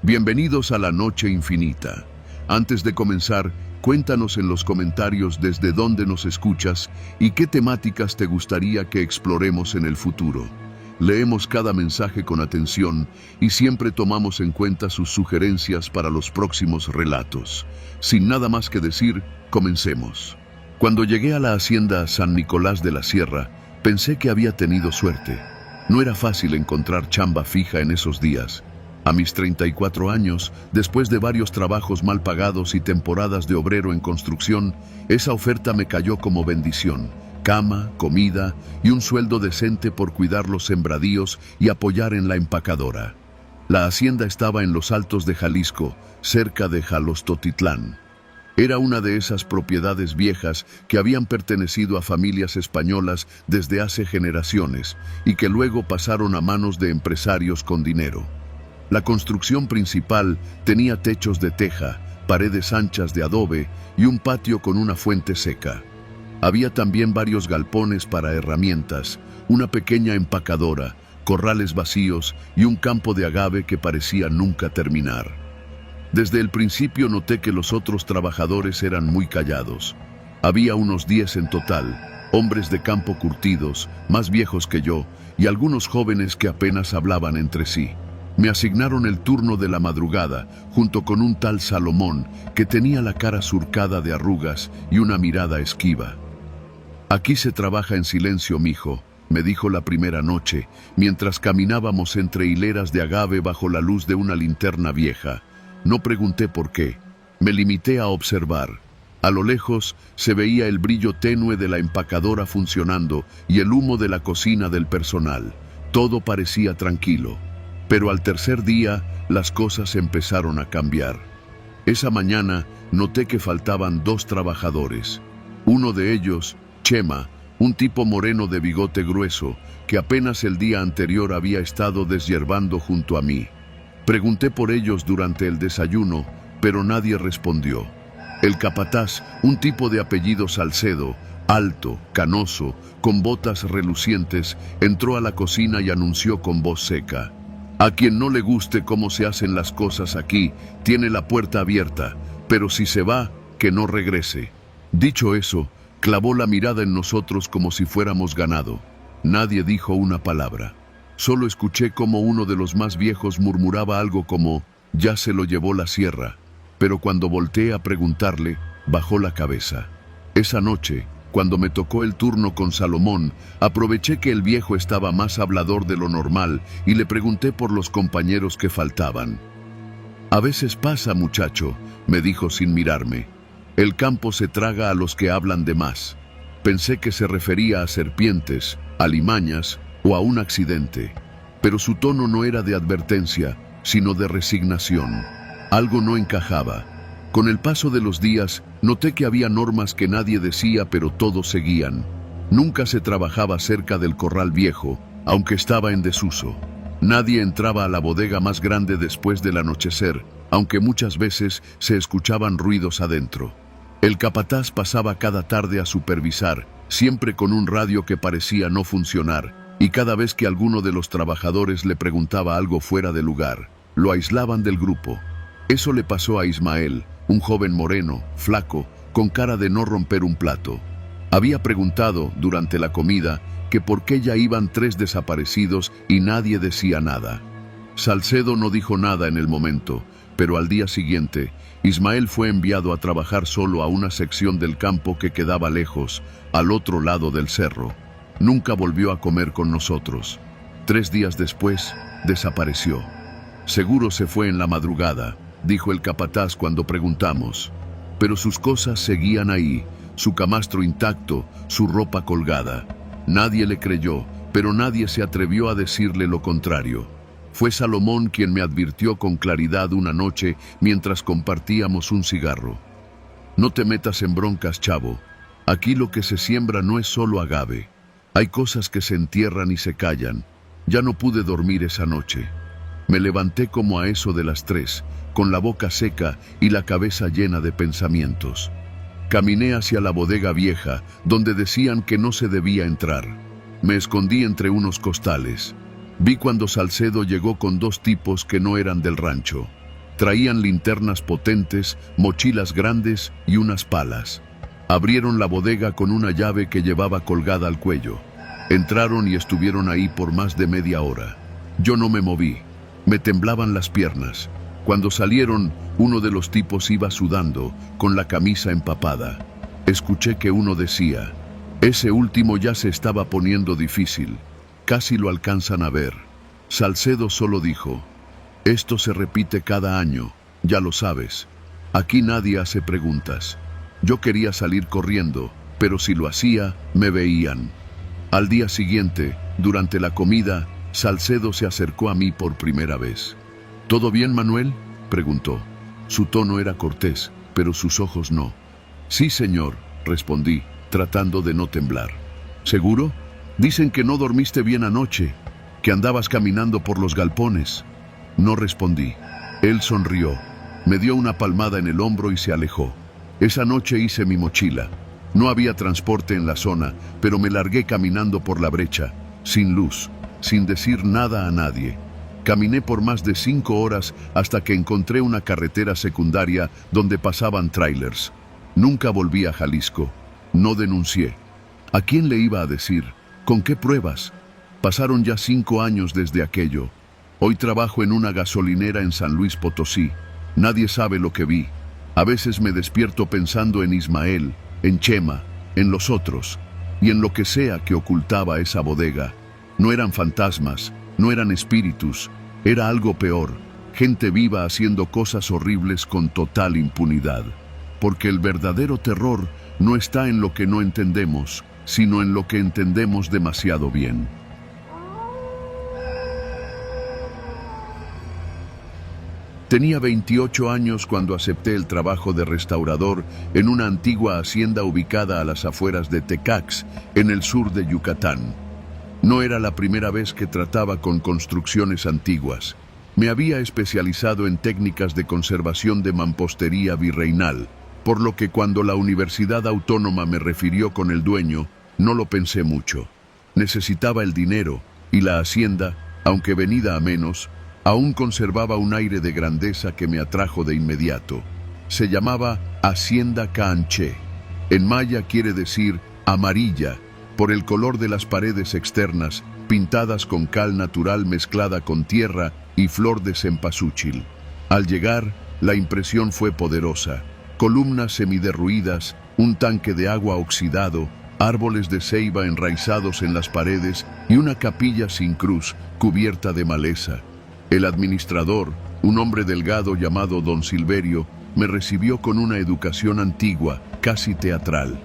Bienvenidos a la Noche Infinita. Antes de comenzar, cuéntanos en los comentarios desde dónde nos escuchas y qué temáticas te gustaría que exploremos en el futuro. Leemos cada mensaje con atención y siempre tomamos en cuenta sus sugerencias para los próximos relatos. Sin nada más que decir, comencemos. Cuando llegué a la hacienda San Nicolás de la Sierra, pensé que había tenido suerte. No era fácil encontrar chamba fija en esos días. A mis 34 años, después de varios trabajos mal pagados y temporadas de obrero en construcción, esa oferta me cayó como bendición. Cama, comida y un sueldo decente por cuidar los sembradíos y apoyar en la empacadora. La hacienda estaba en los altos de Jalisco, cerca de Jalostotitlán. Era una de esas propiedades viejas que habían pertenecido a familias españolas desde hace generaciones y que luego pasaron a manos de empresarios con dinero. La construcción principal tenía techos de teja, paredes anchas de adobe y un patio con una fuente seca. Había también varios galpones para herramientas, una pequeña empacadora, corrales vacíos y un campo de agave que parecía nunca terminar. Desde el principio noté que los otros trabajadores eran muy callados. Había unos 10 en total, hombres de campo curtidos, más viejos que yo, y algunos jóvenes que apenas hablaban entre sí. Me asignaron el turno de la madrugada, junto con un tal Salomón, que tenía la cara surcada de arrugas y una mirada esquiva. «Aquí se trabaja en silencio, mijo», me dijo la primera noche, mientras caminábamos entre hileras de agave bajo la luz de una linterna vieja. No pregunté por qué, me limité a observar. A lo lejos se veía el brillo tenue de la empacadora funcionando y el humo de la cocina del personal. Todo parecía tranquilo. Pero al tercer día, las cosas empezaron a cambiar. Esa mañana, noté que faltaban 2 trabajadores. Uno de ellos, Chema, un tipo moreno de bigote grueso, que apenas el día anterior había estado deshiervando junto a mí. Pregunté por ellos durante el desayuno, pero nadie respondió. El capataz, un tipo de apellido Salcedo, alto, canoso, con botas relucientes, entró a la cocina y anunció con voz seca: «A quien no le guste cómo se hacen las cosas aquí, tiene la puerta abierta, pero si se va, que no regrese». Dicho eso, clavó la mirada en nosotros como si fuéramos ganado. Nadie dijo una palabra. Solo escuché como uno de los más viejos murmuraba algo como: «Ya se lo llevó la sierra», pero cuando volteé a preguntarle, bajó la cabeza. Esa noche, cuando me tocó el turno con Salomón, aproveché que el viejo estaba más hablador de lo normal y le pregunté por los compañeros que faltaban. «A veces pasa, muchacho», me dijo sin mirarme. «El campo se traga a los que hablan de más». Pensé que se refería a serpientes, alimañas o a un accidente, pero su tono no era de advertencia, sino de resignación. Algo no encajaba. Con el paso de los días, noté que había normas que nadie decía, pero todos seguían. Nunca se trabajaba cerca del corral viejo, aunque estaba en desuso. Nadie entraba a la bodega más grande después del anochecer, aunque muchas veces se escuchaban ruidos adentro. El capataz pasaba cada tarde a supervisar, siempre con un radio que parecía no funcionar, y cada vez que alguno de los trabajadores le preguntaba algo fuera de lugar, lo aislaban del grupo. Eso le pasó a Ismael, un joven moreno, flaco, con cara de no romper un plato. Había preguntado, durante la comida, que por qué ya iban 3 desaparecidos y nadie decía nada. Salcedo no dijo nada en el momento, pero al día siguiente, Ismael fue enviado a trabajar solo a una sección del campo que quedaba lejos, al otro lado del cerro. Nunca volvió a comer con nosotros. 3 días después, desapareció. «Seguro se fue en la madrugada», dijo el capataz cuando preguntamos. Pero sus cosas seguían ahí, su camastro intacto, su ropa colgada. Nadie le creyó, pero nadie se atrevió a decirle lo contrario. Fue Salomón quien me advirtió con claridad una noche mientras compartíamos un cigarro. «No te metas en broncas, chavo. Aquí lo que se siembra no es solo agave. Hay cosas que se entierran y se callan. Ya no pude dormir esa noche». Me levanté como a eso de las 3, con la boca seca y la cabeza llena de pensamientos. Caminé hacia la bodega vieja, donde decían que no se debía entrar. Me escondí entre unos costales. Vi cuando Salcedo llegó con 2 tipos que no eran del rancho. Traían linternas potentes, mochilas grandes y unas palas. Abrieron la bodega con una llave que llevaba colgada al cuello. Entraron y estuvieron ahí por más de media hora. Yo no me moví. Me temblaban las piernas. Cuando salieron, uno de los tipos iba sudando, con la camisa empapada. Escuché que uno decía: ese último ya se estaba poniendo difícil. Casi lo alcanzan a ver. Salcedo solo dijo: esto se repite cada año, ya lo sabes. Aquí nadie hace preguntas. Yo quería salir corriendo, pero si lo hacía, me veían. Al día siguiente, durante la comida, Salcedo se acercó a mí por primera vez. ¿Todo bien, Manuel?, preguntó. Su tono era cortés, pero sus ojos no. Sí, señor, respondí, tratando de no temblar. ¿Seguro? Dicen que no dormiste bien anoche, que andabas caminando por los galpones. No respondí. Él sonrió, me dio una palmada en el hombro y se alejó. Esa noche hice mi mochila. No había transporte en la zona, pero me largué caminando por la brecha, sin luz, sin decir nada a nadie. Caminé por más de 5 horas hasta que encontré una carretera secundaria donde pasaban trailers. Nunca volví a Jalisco. No denuncié. ¿A quién le iba a decir? ¿Con qué pruebas? Pasaron ya 5 años desde aquello. Hoy trabajo en una gasolinera en San Luis Potosí. Nadie sabe lo que vi. A veces me despierto pensando en Ismael, en Chema, en los otros, y en lo que sea que ocultaba esa bodega. No eran fantasmas, no eran espíritus, era algo peor, gente viva haciendo cosas horribles con total impunidad. Porque el verdadero terror no está en lo que no entendemos, sino en lo que entendemos demasiado bien. Tenía 28 años cuando acepté el trabajo de restaurador en una antigua hacienda ubicada a las afueras de Tecax, en el sur de Yucatán. No era la primera vez que trataba con construcciones antiguas. Me había especializado en técnicas de conservación de mampostería virreinal, por lo que cuando la Universidad Autónoma me refirió con el dueño, no lo pensé mucho. Necesitaba el dinero, y la hacienda, aunque venida a menos, aún conservaba un aire de grandeza que me atrajo de inmediato. Se llamaba Hacienda Caanché. En maya quiere decir amarilla, por el color de las paredes externas, pintadas con cal natural mezclada con tierra y flor de cempasúchil. Al llegar, la impresión fue poderosa. Columnas semiderruidas, un tanque de agua oxidado, árboles de ceiba enraizados en las paredes y una capilla sin cruz, cubierta de maleza. El administrador, un hombre delgado llamado Don Silverio, me recibió con una educación antigua, casi teatral.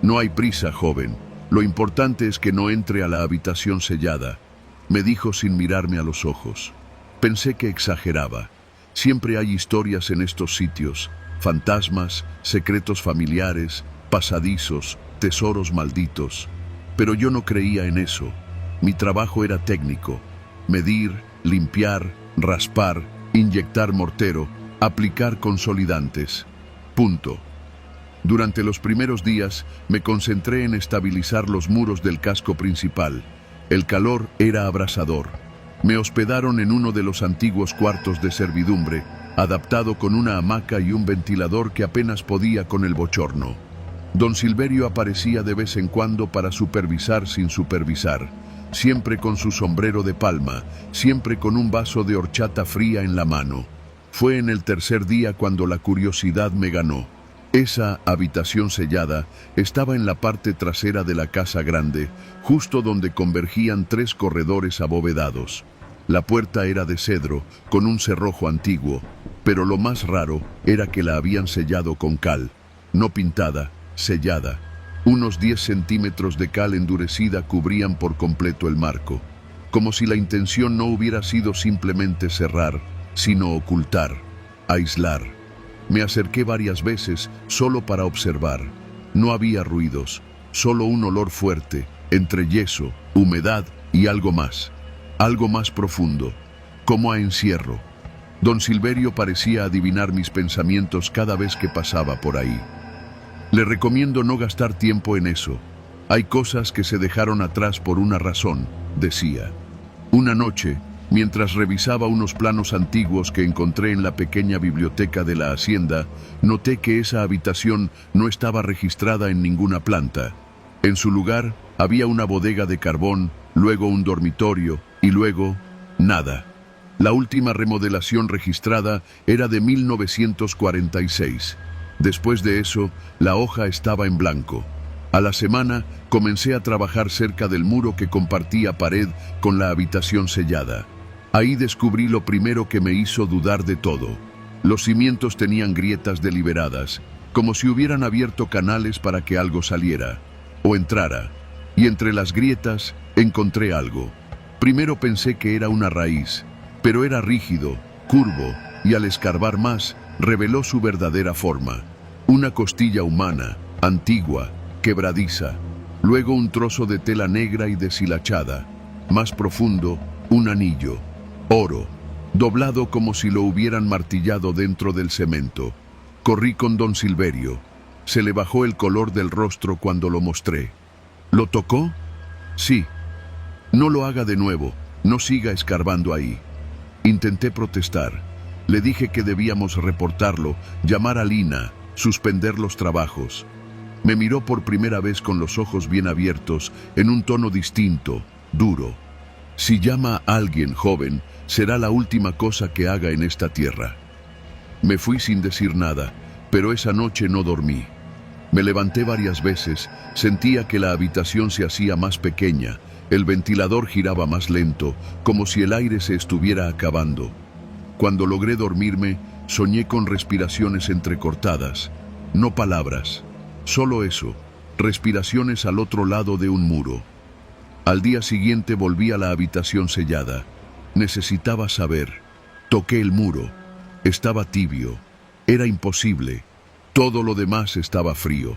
No hay prisa, joven. Lo importante es que no entre a la habitación sellada, me dijo sin mirarme a los ojos. Pensé que exageraba. Siempre hay historias en estos sitios, fantasmas, secretos familiares, pasadizos, tesoros malditos. Pero yo no creía en eso. Mi trabajo era técnico: medir, limpiar, raspar, inyectar mortero, aplicar consolidantes. Punto. Durante los primeros días me concentré en estabilizar los muros del casco principal. El calor era abrasador. Me hospedaron en uno de los antiguos cuartos de servidumbre, adaptado con una hamaca y un ventilador que apenas podía con el bochorno. Don Silverio aparecía de vez en cuando para supervisar sin supervisar, siempre con su sombrero de palma, siempre con un vaso de horchata fría en la mano. Fue en el tercer día cuando la curiosidad me ganó. Esa habitación sellada estaba en la parte trasera de la casa grande, justo donde convergían 3 corredores abovedados. La puerta era de cedro, con un cerrojo antiguo, pero lo más raro era que la habían sellado con cal, no pintada, sellada. Unos 10 centímetros de cal endurecida cubrían por completo el marco, como si la intención no hubiera sido simplemente cerrar, sino ocultar, aislar. Me acerqué varias veces solo para observar. No había ruidos, solo un olor fuerte, entre yeso, humedad y algo más profundo, como a encierro. Don Silverio parecía adivinar mis pensamientos cada vez que pasaba por ahí. Le recomiendo no gastar tiempo en eso. Hay cosas que se dejaron atrás por una razón, decía. Una noche, Mientras revisaba unos planos antiguos que encontré en la pequeña biblioteca de la hacienda, noté que esa habitación no estaba registrada en ninguna planta. En su lugar había una bodega de carbón, luego un dormitorio y luego nada. La última remodelación registrada era de 1946. Después de eso, la hoja estaba en blanco. A la semana, comencé a trabajar cerca del muro que compartía pared con la habitación sellada. Ahí descubrí lo primero que me hizo dudar de todo. Los cimientos tenían grietas deliberadas, como si hubieran abierto canales para que algo saliera o entrara. Y entre las grietas encontré algo. Primero pensé que era una raíz, pero era rígido, curvo, y al escarbar más, reveló su verdadera forma. Una costilla humana, antigua, quebradiza. Luego un trozo de tela negra y deshilachada. Más profundo, un anillo. Oro, doblado como si lo hubieran martillado dentro del cemento. Corrí con don Silverio. Se le bajó el color del rostro cuando lo mostré. ¿Lo tocó? Sí. No lo haga de nuevo, no siga escarbando ahí. Intenté protestar. Le dije que debíamos reportarlo, llamar a Lina, suspender los trabajos. Me miró por primera vez con los ojos bien abiertos, en un tono distinto, duro. Si llama a alguien joven, será la última cosa que haga en esta tierra. Me fui sin decir nada, pero esa noche no dormí. Me levanté varias veces, sentía que la habitación se hacía más pequeña, el ventilador giraba más lento, como si el aire se estuviera acabando. Cuando logré dormirme, soñé con respiraciones entrecortadas, no palabras, solo eso, respiraciones al otro lado de un muro. Al día siguiente volví a la habitación sellada. Necesitaba saber. Toqué el muro. Estaba tibio. Era imposible. Todo lo demás estaba frío.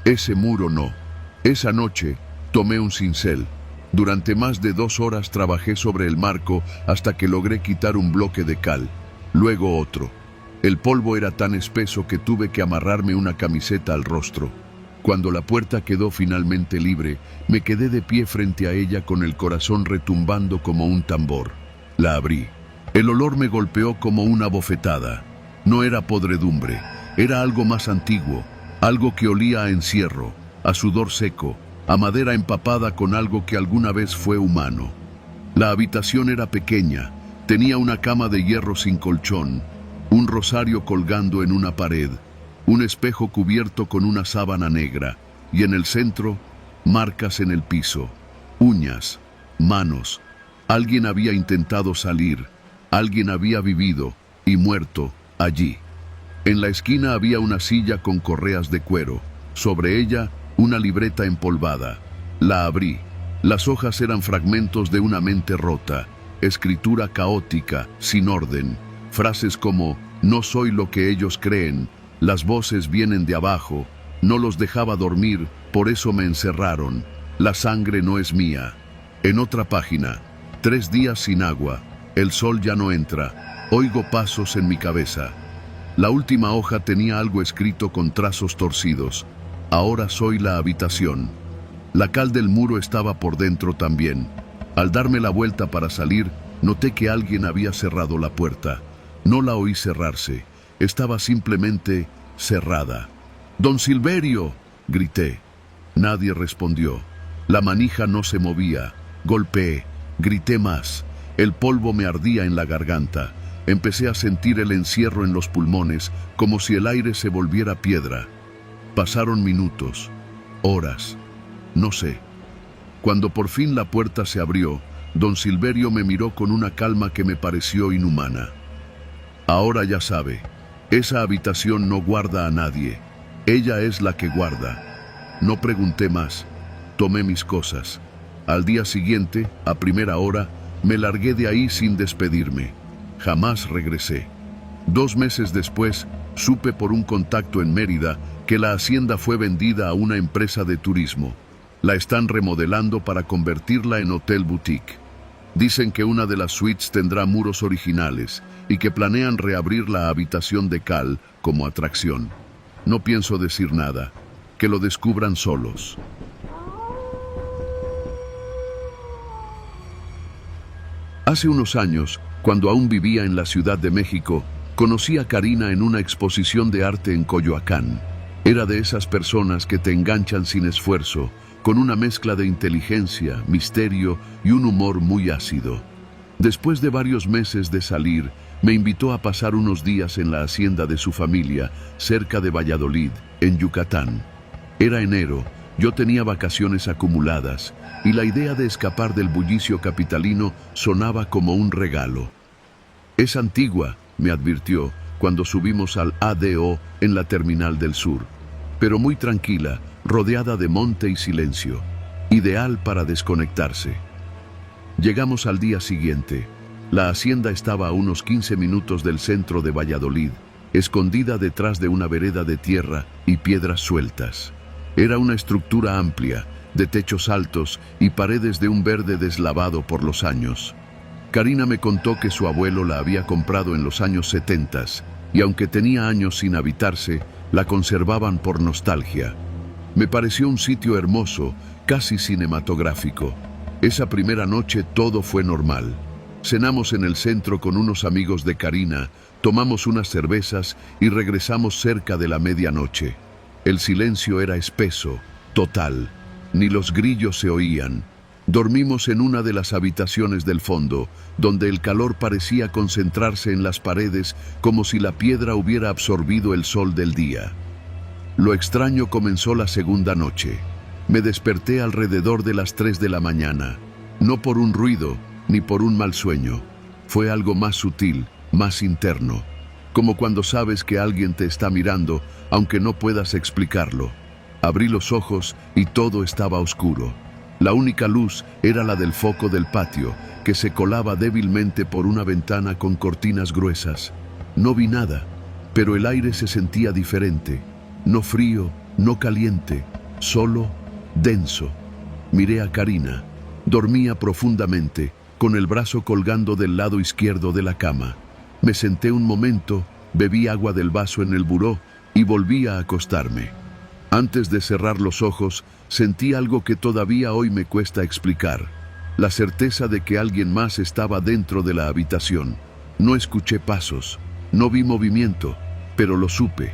Ese muro no. Esa noche tomé un cincel. Durante más de 2 horas trabajé sobre el marco hasta que logré quitar un bloque de cal. Luego otro. El polvo era tan espeso que tuve que amarrarme una camiseta al rostro. Cuando la puerta quedó finalmente libre, me quedé de pie frente a ella con el corazón retumbando como un tambor. La abrí. El olor me golpeó como una bofetada. No era podredumbre, era algo más antiguo, algo que olía a encierro, a sudor seco, a madera empapada con algo que alguna vez fue humano. La habitación era pequeña, tenía una cama de hierro sin colchón, un rosario colgando en una pared, un espejo cubierto con una sábana negra, y en el centro, marcas en el piso, uñas, manos. Alguien había intentado salir, alguien había vivido y muerto allí. En la esquina había una silla con correas de cuero, sobre ella una libreta empolvada. La abrí. Las hojas eran fragmentos de una mente rota, escritura caótica, sin orden, frases como «No soy lo que ellos creen», «Las voces vienen de abajo», «No los dejaba dormir, por eso me encerraron», «La sangre no es mía». En otra página, 3 días sin agua, el sol ya no entra, oigo pasos en mi cabeza. La última hoja tenía algo escrito con trazos torcidos. Ahora soy la habitación. La cal del muro estaba por dentro también. Al darme la vuelta para salir, noté que alguien había cerrado la puerta. No la oí cerrarse. Estaba simplemente cerrada. «¡Don Silverio!», grité. Nadie respondió. La manija no se movía. Golpeé. Grité más. El polvo me ardía en la garganta. Empecé a sentir el encierro en los pulmones, como si el aire se volviera piedra. Pasaron minutos, horas, no sé. Cuando por fin la puerta se abrió, don Silverio me miró con una calma que me pareció inhumana. «Ahora ya sabe, esa habitación no guarda a nadie. Ella es la que guarda». No pregunté más. Tomé mis cosas. Al día siguiente, a primera hora, me largué de ahí sin despedirme. Jamás regresé. 2 meses después, supe por un contacto en Mérida que la hacienda fue vendida a una empresa de turismo. La están remodelando para convertirla en hotel boutique. Dicen que una de las suites tendrá muros originales y que planean reabrir la habitación de cal como atracción. No pienso decir nada. Que lo descubran solos. Hace unos años, cuando aún vivía en la Ciudad de México, conocí a Karina en una exposición de arte en Coyoacán. Era de esas personas que te enganchan sin esfuerzo, con una mezcla de inteligencia, misterio y un humor muy ácido. Después de varios meses de salir, me invitó a pasar unos días en la hacienda de su familia, cerca de Valladolid, en Yucatán. Era enero, yo tenía vacaciones acumuladas, y la idea de escapar del bullicio capitalino sonaba como un regalo. «Es antigua», me advirtió, cuando subimos al ADO en la Terminal del Sur, pero muy tranquila, rodeada de monte y silencio, ideal para desconectarse. Llegamos al día siguiente. La hacienda estaba a unos 15 minutos del centro de Valladolid, escondida detrás de una vereda de tierra y piedras sueltas. Era una estructura amplia, de techos altos y paredes de un verde deslavado por los años. Karina me contó que su abuelo la había comprado en los años 70 y aunque tenía años sin habitarse, la conservaban por nostalgia. Me pareció un sitio hermoso, casi cinematográfico. Esa primera noche todo fue normal. Cenamos en el centro con unos amigos de Karina, tomamos unas cervezas y regresamos cerca de la medianoche. El silencio era espeso, total. Ni los grillos se oían. Dormimos en una de las habitaciones del fondo, donde el calor parecía concentrarse en las paredes como si la piedra hubiera absorbido el sol del día. Lo extraño comenzó la segunda noche. Me desperté alrededor de las 3 de la mañana, no por un ruido ni por un mal sueño. Fue algo más sutil, más interno, como cuando sabes que alguien te está mirando, aunque no puedas explicarlo. Abrí los ojos y todo estaba oscuro. La única luz era la del foco del patio, que se colaba débilmente por una ventana con cortinas gruesas. No vi nada, pero el aire se sentía diferente. No frío, no caliente, solo denso. Miré a Karina. Dormía profundamente, con el brazo colgando del lado izquierdo de la cama. Me senté un momento, bebí agua del vaso en el buró y volví a acostarme. Antes de cerrar los ojos, sentí algo que todavía hoy me cuesta explicar. La certeza de que alguien más estaba dentro de la habitación. No escuché pasos, no vi movimiento, pero lo supe.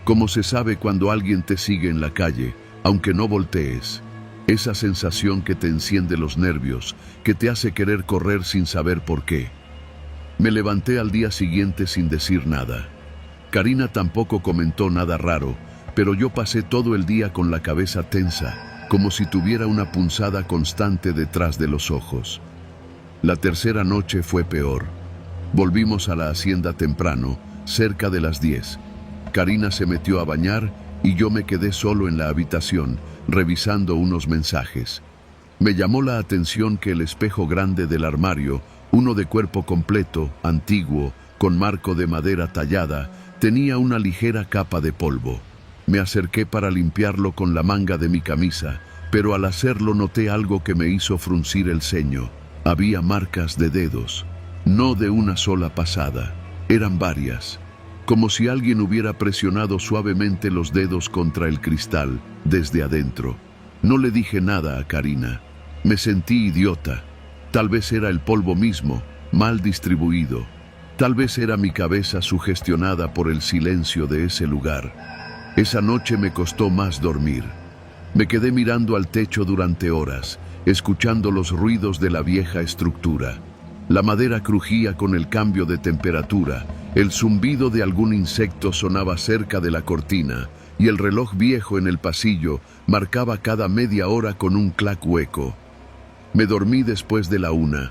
Como se sabe cuando alguien te sigue en la calle, aunque no voltees. Esa sensación que te enciende los nervios, que te hace querer correr sin saber por qué. Me levanté al día siguiente sin decir nada. Karina tampoco comentó nada raro, pero yo pasé todo el día con la cabeza tensa, como si tuviera una punzada constante detrás de los ojos. La tercera noche fue peor. Volvimos a la hacienda temprano, cerca de las 10. Karina se metió a bañar y yo me quedé solo en la habitación, revisando unos mensajes. Me llamó la atención que el espejo grande del armario, uno de cuerpo completo, antiguo, con marco de madera tallada, tenía una ligera capa de polvo. Me acerqué para limpiarlo con la manga de mi camisa, pero al hacerlo noté algo que me hizo fruncir el ceño. Había marcas de dedos, no de una sola pasada, eran varias, como si alguien hubiera presionado suavemente los dedos contra el cristal, desde adentro. No le dije nada a Karina. Me sentí idiota. Tal vez era el polvo mismo, mal distribuido. Tal vez era mi cabeza sugestionada por el silencio de ese lugar. Esa noche me costó más dormir. Me quedé mirando al techo durante horas, escuchando los ruidos de la vieja estructura. La madera crujía con el cambio de temperatura, el zumbido de algún insecto sonaba cerca de la cortina, y el reloj viejo en el pasillo marcaba cada media hora con un clac hueco. Me dormí después de la 1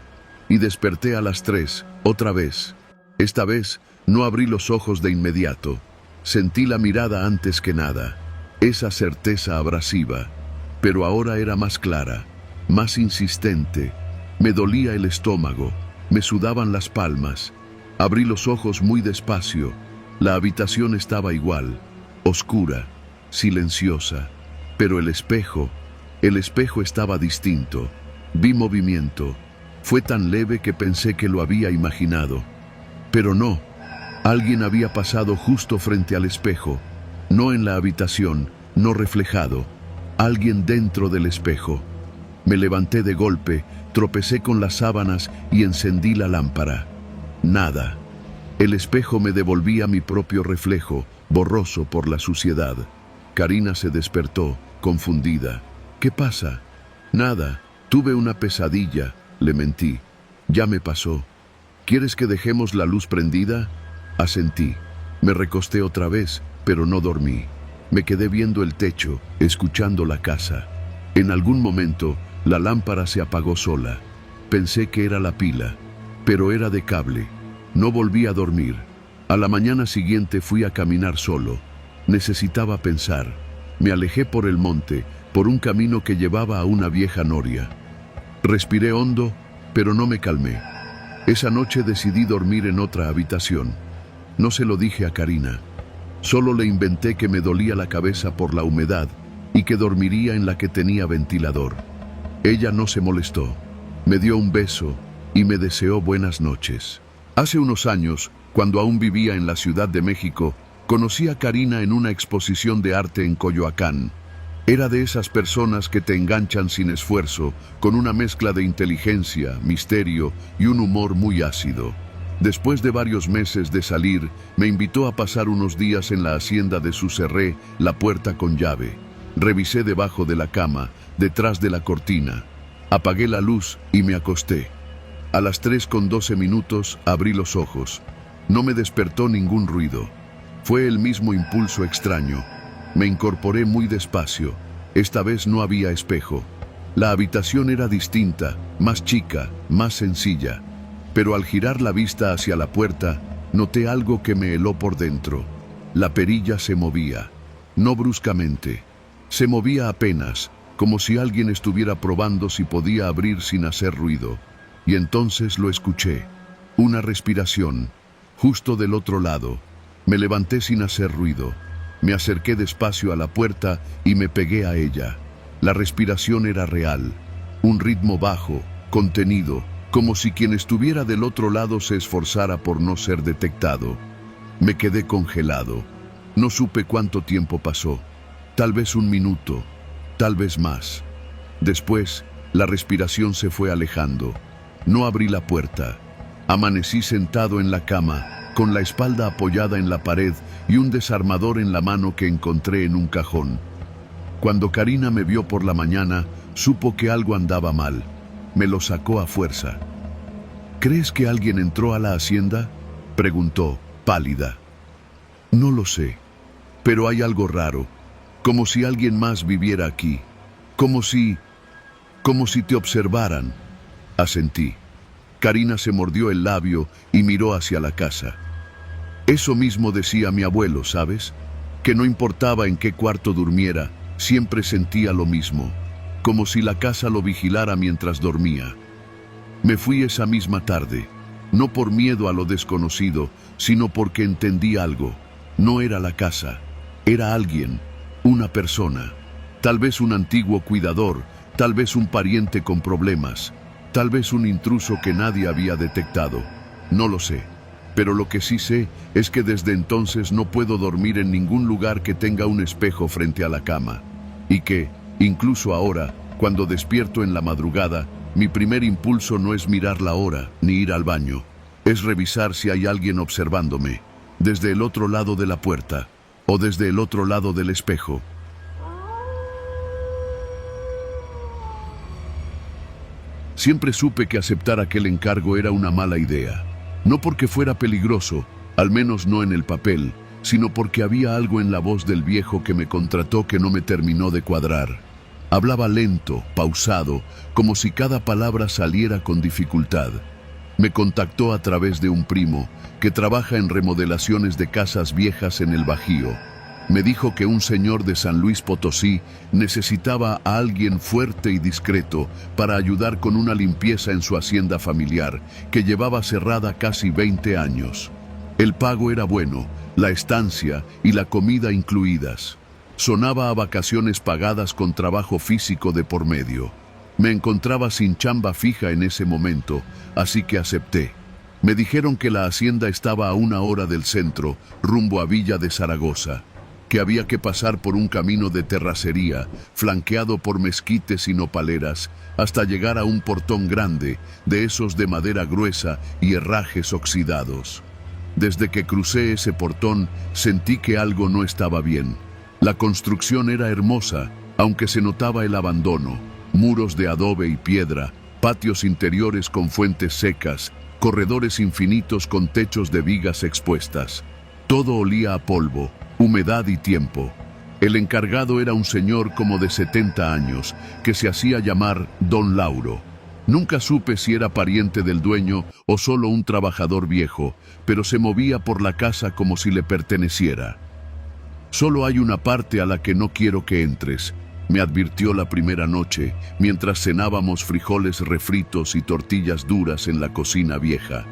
y desperté a las 3, otra vez. Esta vez no abrí los ojos de inmediato. Sentí la mirada antes que nada, esa certeza abrasiva, pero ahora era más clara, más insistente. Me dolía el estómago, me sudaban las palmas. Abrí los ojos muy despacio. La habitación estaba igual, oscura, silenciosa, pero el espejo estaba distinto. Vi movimiento. Fue tan leve que pensé que lo había imaginado. Pero no. Alguien había pasado justo frente al espejo, no en la habitación, no reflejado, alguien dentro del espejo. Me levanté de golpe, tropecé con las sábanas y encendí la lámpara. Nada. El espejo me devolvía mi propio reflejo, borroso por la suciedad. Karina se despertó, confundida. ¿Qué pasa? Nada. Tuve una pesadilla, le mentí. Ya me pasó. ¿Quieres que dejemos la luz prendida? Asentí. Me recosté otra vez, pero no dormí. Me quedé viendo el techo, escuchando la casa. En algún momento, la lámpara se apagó sola. Pensé que era la pila, pero era de cable. No volví a dormir. A la mañana siguiente fui a caminar solo. Necesitaba pensar. Me alejé por el monte, por un camino que llevaba a una vieja noria. Respiré hondo, pero no me calmé. Esa noche decidí dormir en otra habitación. No se lo dije a Karina. Solo le inventé que me dolía la cabeza por la humedad y que dormiría en la que tenía ventilador. Ella no se molestó. Me dio un beso y me deseó buenas noches. Hace unos años, cuando aún vivía en la Ciudad de México, conocí a Karina en una exposición de arte en Coyoacán. Era de esas personas que te enganchan sin esfuerzo, con una mezcla de inteligencia, misterio y un humor muy ácido. Después de varios meses de salir, me invitó a pasar unos días en la hacienda de su cerré, la puerta con llave. Revisé debajo de la cama, detrás de la cortina. Apagué la luz y me acosté. A las 3:12 abrí los ojos. No me despertó ningún ruido. Fue el mismo impulso extraño. Me incorporé muy despacio. Esta vez no había espejo. La habitación era distinta, más chica, más sencilla. Pero al girar la vista hacia la puerta, noté algo que me heló por dentro. La perilla se movía. No bruscamente. Se movía apenas, como si alguien estuviera probando si podía abrir sin hacer ruido. Y entonces lo escuché. Una respiración, justo del otro lado. Me levanté sin hacer ruido. Me acerqué despacio a la puerta y me pegué a ella. La respiración era real. Un ritmo bajo, contenido, como si quien estuviera del otro lado se esforzara por no ser detectado. Me quedé congelado. No supe cuánto tiempo pasó. Tal vez un minuto, tal vez más. Después, la respiración se fue alejando. No abrí la puerta. Amanecí sentado en la cama, con la espalda apoyada en la pared y un desarmador en la mano que encontré en un cajón. Cuando Karina me vio por la mañana, supo que algo andaba mal. Me lo sacó a fuerza. ¿Crees que alguien entró a la hacienda?, preguntó, pálida. No lo sé, pero hay algo raro, como si alguien más viviera aquí, como si te observaran. Asentí. Karina se mordió el labio y miró hacia la casa. Eso mismo decía mi abuelo, ¿sabes? Que no importaba en qué cuarto durmiera, siempre sentía lo mismo, como si la casa lo vigilara mientras dormía. Me fui esa misma tarde, no por miedo a lo desconocido, sino porque entendí algo. No era la casa, era alguien, una persona. Tal vez un antiguo cuidador, tal vez un pariente con problemas, tal vez un intruso que nadie había detectado. No lo sé, pero lo que sí sé es que desde entonces no puedo dormir en ningún lugar que tenga un espejo frente a la cama. Y que, incluso ahora, cuando despierto en la madrugada, mi primer impulso no es mirar la hora ni ir al baño. Es revisar si hay alguien observándome, desde el otro lado de la puerta o desde el otro lado del espejo. Siempre supe que aceptar aquel encargo era una mala idea. No porque fuera peligroso, al menos no en el papel, sino porque había algo en la voz del viejo que me contrató que no me terminó de cuadrar. Hablaba lento, pausado, como si cada palabra saliera con dificultad. Me contactó a través de un primo que trabaja en remodelaciones de casas viejas en el Bajío. Me dijo que un señor de San Luis Potosí necesitaba a alguien fuerte y discreto para ayudar con una limpieza en su hacienda familiar, que llevaba cerrada casi 20 años. El pago era bueno, la estancia y la comida incluidas. Sonaba a vacaciones pagadas con trabajo físico de por medio. Me encontraba sin chamba fija en ese momento, así que acepté. Me dijeron que la hacienda estaba a 1 hora del centro, rumbo a Villa de Zaragoza. que había que pasar por un camino de terracería, flanqueado por mezquites y nopaleras, hasta llegar a un portón grande, de esos de madera gruesa y herrajes oxidados. Desde que crucé ese portón, sentí que algo no estaba bien. La construcción era hermosa, aunque se notaba el abandono. Muros de adobe y piedra, patios interiores con fuentes secas, corredores infinitos con techos de vigas expuestas. Todo olía a polvo, humedad y tiempo. El encargado era un señor como de 70 años, que se hacía llamar Don Lauro. Nunca supe si era pariente del dueño o solo un trabajador viejo, pero se movía por la casa como si le perteneciera. «Solo hay una parte a la que no quiero que entres», me advirtió la primera noche, mientras cenábamos frijoles refritos y tortillas duras en la cocina vieja.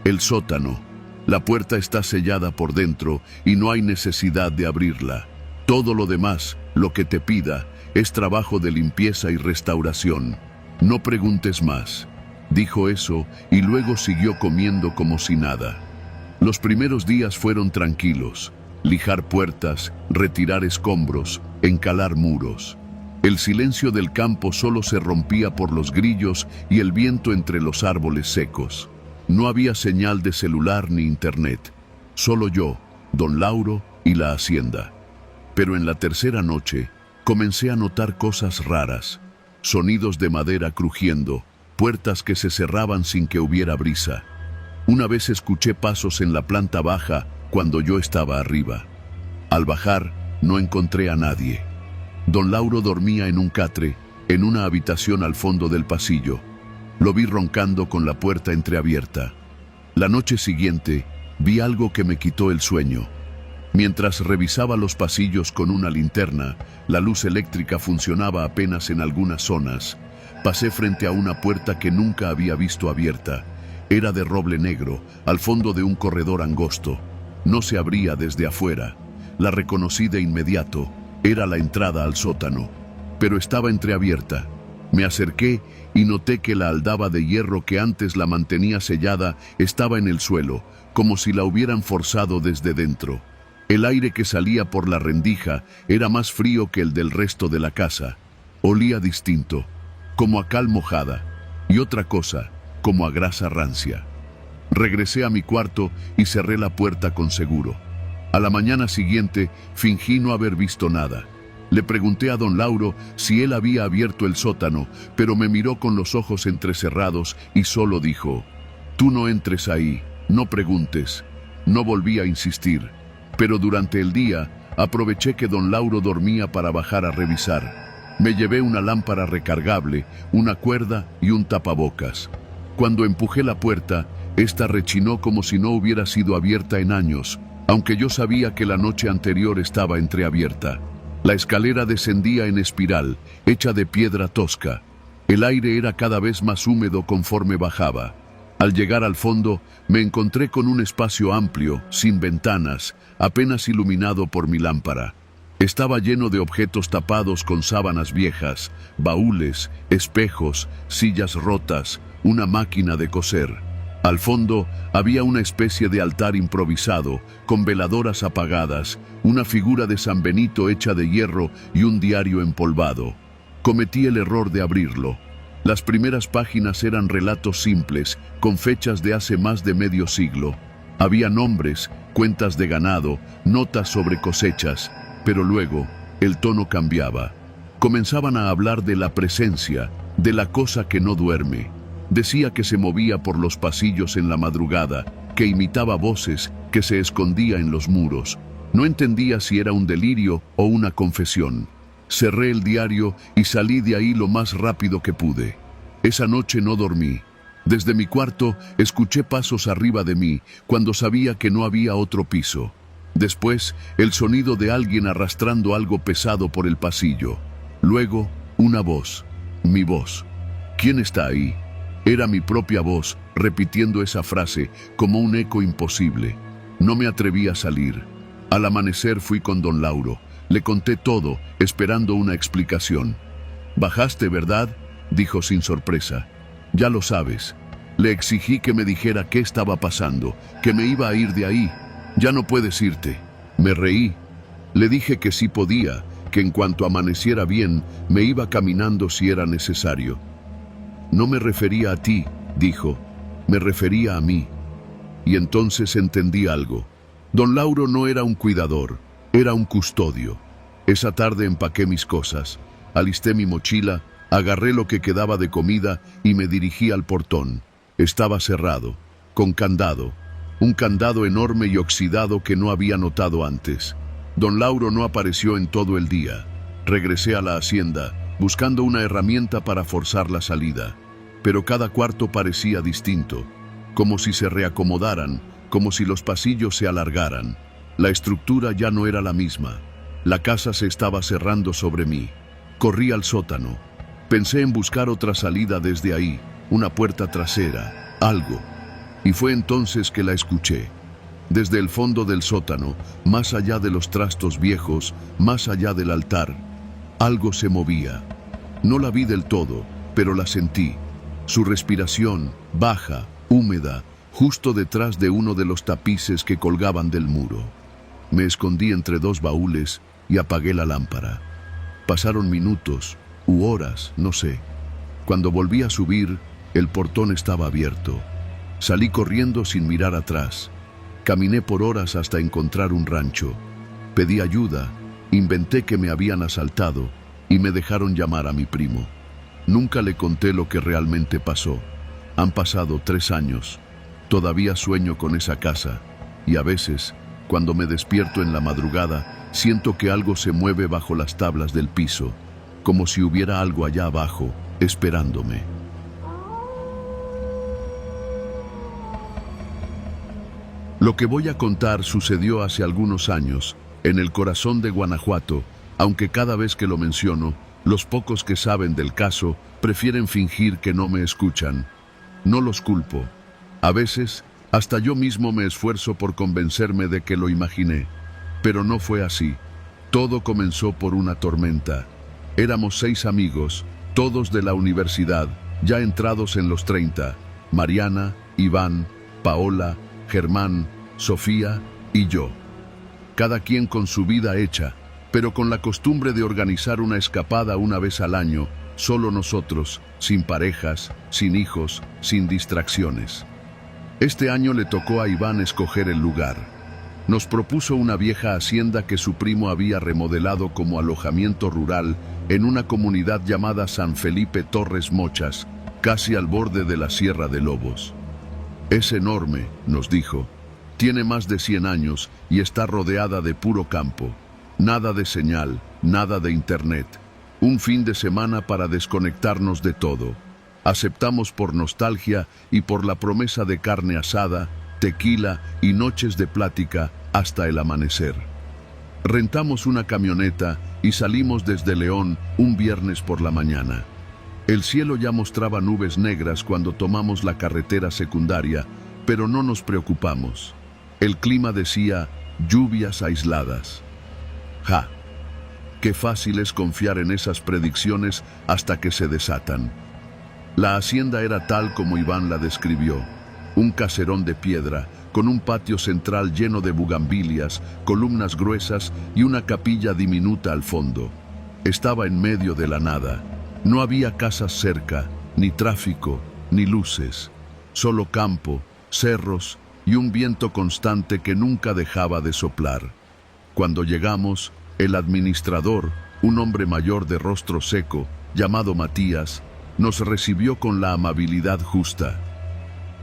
«El sótano. La puerta está sellada por dentro y no hay necesidad de abrirla. Todo lo demás, lo que te pida, es trabajo de limpieza y restauración. No preguntes más». Dijo eso y luego siguió comiendo como si nada. Los primeros días fueron tranquilos. Lijar puertas, retirar escombros, encalar muros. El silencio del campo solo se rompía por los grillos y el viento entre los árboles secos. No había señal de celular ni internet. Solo yo, Don Lauro y la hacienda. Pero en la tercera noche comencé a notar cosas raras. Sonidos de madera crujiendo, puertas que se cerraban sin que hubiera brisa. Una vez escuché pasos en la planta baja cuando yo estaba arriba. Al bajar, no encontré a nadie. Don Lauro dormía en un catre, en una habitación al fondo del pasillo. Lo vi roncando con la puerta entreabierta. La noche siguiente, vi algo que me quitó el sueño. Mientras revisaba los pasillos con una linterna, la luz eléctrica funcionaba apenas en algunas zonas. Pasé frente a una puerta que nunca había visto abierta. Era de roble negro, al fondo de un corredor angosto. No se abría desde afuera. La reconocí de inmediato. Era la entrada al sótano, pero estaba entreabierta. Me acerqué y noté que la aldaba de hierro que antes la mantenía sellada estaba en el suelo, como si la hubieran forzado desde dentro. El aire que salía por la rendija era más frío que el del resto de la casa. Olía distinto, como a cal mojada, y otra cosa, como a grasa rancia. Regresé a mi cuarto y cerré la puerta con seguro. A la mañana siguiente fingí no haber visto nada. Le pregunté a Don Lauro si él había abierto el sótano, pero me miró con los ojos entrecerrados y solo dijo: «Tú no entres ahí, no preguntes». No volví a insistir, pero durante el día aproveché que Don Lauro dormía para bajar a revisar. Me llevé una lámpara recargable, una cuerda y un tapabocas. Cuando empujé la puerta, esta rechinó como si no hubiera sido abierta en años, aunque yo sabía que la noche anterior estaba entreabierta. La escalera descendía en espiral, hecha de piedra tosca. El aire era cada vez más húmedo conforme bajaba. Al llegar al fondo, me encontré con un espacio amplio, sin ventanas, apenas iluminado por mi lámpara. Estaba lleno de objetos tapados con sábanas viejas, baúles, espejos, sillas rotas, una máquina de coser. Al fondo había una especie de altar improvisado, con veladoras apagadas, una figura de San Benito hecha de hierro y un diario empolvado. Cometí el error de abrirlo. Las primeras páginas eran relatos simples, con fechas de hace más de medio siglo. Había nombres, cuentas de ganado, notas sobre cosechas, pero luego el tono cambiaba. Comenzaban a hablar de la presencia, de la cosa que no duerme. Decía que se movía por los pasillos en la madrugada, que imitaba voces, que se escondía en los muros. No entendía si era un delirio o una confesión. Cerré el diario y salí de ahí lo más rápido que pude. Esa noche no dormí. Desde mi cuarto escuché pasos arriba de mí cuando sabía que no había otro piso. Después, el sonido de alguien arrastrando algo pesado por el pasillo. Luego, una voz. Mi voz. ¿Quién está ahí? Era mi propia voz, repitiendo esa frase como un eco imposible. No me atreví a salir. Al amanecer fui con Don Lauro. Le conté todo, esperando una explicación. «¿Bajaste, verdad?», dijo sin sorpresa. «Ya lo sabes». Le exigí que me dijera qué estaba pasando, que me iba a ir de ahí. «Ya no puedes irte». Me reí. Le dije que sí podía, que en cuanto amaneciera bien, me iba caminando si era necesario. No me refería a ti, dijo, me refería a mí. Y entonces entendí algo. Don Lauro no era un cuidador, era un custodio. Esa tarde empaqué mis cosas, alisté mi mochila, agarré lo que quedaba de comida y me dirigí al portón. Estaba cerrado, con candado, un candado enorme y oxidado que no había notado antes. Don Lauro no apareció en todo el día. Regresé a la hacienda, buscando una herramienta para forzar la salida. Pero cada cuarto parecía distinto, como si se reacomodaran, como si los pasillos se alargaran. La estructura ya no era la misma. La casa se estaba cerrando sobre mí. Corrí al sótano. Pensé en buscar otra salida desde ahí, una puerta trasera, algo. Y fue entonces que la escuché. Desde el fondo del sótano, más allá de los trastos viejos, más allá del altar, algo se movía. No la vi del todo, pero la sentí. Su respiración, baja, húmeda, justo detrás de uno de los tapices que colgaban del muro. Me escondí entre dos baúles y apagué la lámpara. Pasaron minutos, u horas, no sé. Cuando volví a subir, el portón estaba abierto. Salí corriendo sin mirar atrás. Caminé por horas hasta encontrar un rancho. Pedí ayuda, inventé que me habían asaltado y me dejaron llamar a mi primo. Nunca le conté lo que realmente pasó. Han pasado 3 años. Todavía sueño con esa casa y a veces, cuando me despierto en la madrugada, siento que algo se mueve bajo las tablas del piso, como si hubiera algo allá abajo, esperándome. Lo que voy a contar sucedió hace algunos años, en el corazón de Guanajuato, aunque cada vez que lo menciono, los pocos que saben del caso prefieren fingir que no me escuchan. No los culpo. A veces, hasta yo mismo me esfuerzo por convencerme de que lo imaginé. Pero no fue así. Todo comenzó por una tormenta. Éramos 6 amigos, todos de la universidad, ya entrados en los 30. Mariana, Iván, Paola, Germán, Sofía y yo. Cada quien con su vida hecha, pero con la costumbre de organizar una escapada una vez al año, solo nosotros, sin parejas, sin hijos, sin distracciones. Este año le tocó a Iván escoger el lugar. Nos propuso una vieja hacienda que su primo había remodelado como alojamiento rural en una comunidad llamada San Felipe Torres Mochas, casi al borde de la Sierra de Lobos. Es enorme, nos dijo. Tiene más de 100 años y está rodeada de puro campo. Nada de señal, nada de internet. Un fin de semana para desconectarnos de todo. Aceptamos por nostalgia y por la promesa de carne asada, tequila y noches de plática hasta el amanecer. Rentamos una camioneta y salimos desde León un viernes por la mañana. El cielo ya mostraba nubes negras cuando tomamos la carretera secundaria, pero no nos preocupamos. El clima decía lluvias aisladas. ¡Ja! Qué fácil es confiar en esas predicciones hasta que se desatan. La hacienda era tal como Iván la describió. Un caserón de piedra, con un patio central lleno de bugambilias, columnas gruesas y una capilla diminuta al fondo. Estaba en medio de la nada. No había casas cerca, ni tráfico, ni luces. Solo campo, cerros y un viento constante que nunca dejaba de soplar. Cuando llegamos, el administrador, un hombre mayor de rostro seco, llamado Matías, nos recibió con la amabilidad justa.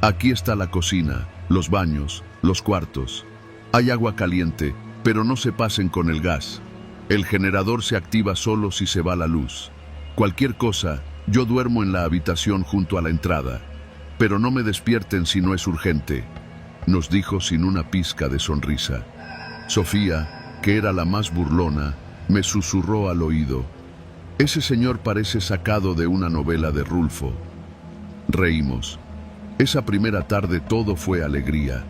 Aquí está la cocina, los baños, los cuartos. Hay agua caliente, pero no se pasen con el gas. El generador se activa solo si se va la luz. Cualquier cosa, yo duermo en la habitación junto a la entrada. Pero no me despierten si no es urgente, nos dijo sin una pizca de sonrisa. Sofía, que era la más burlona, me susurró al oído. Ese señor parece sacado de una novela de Rulfo. Reímos. Esa primera tarde todo fue alegría.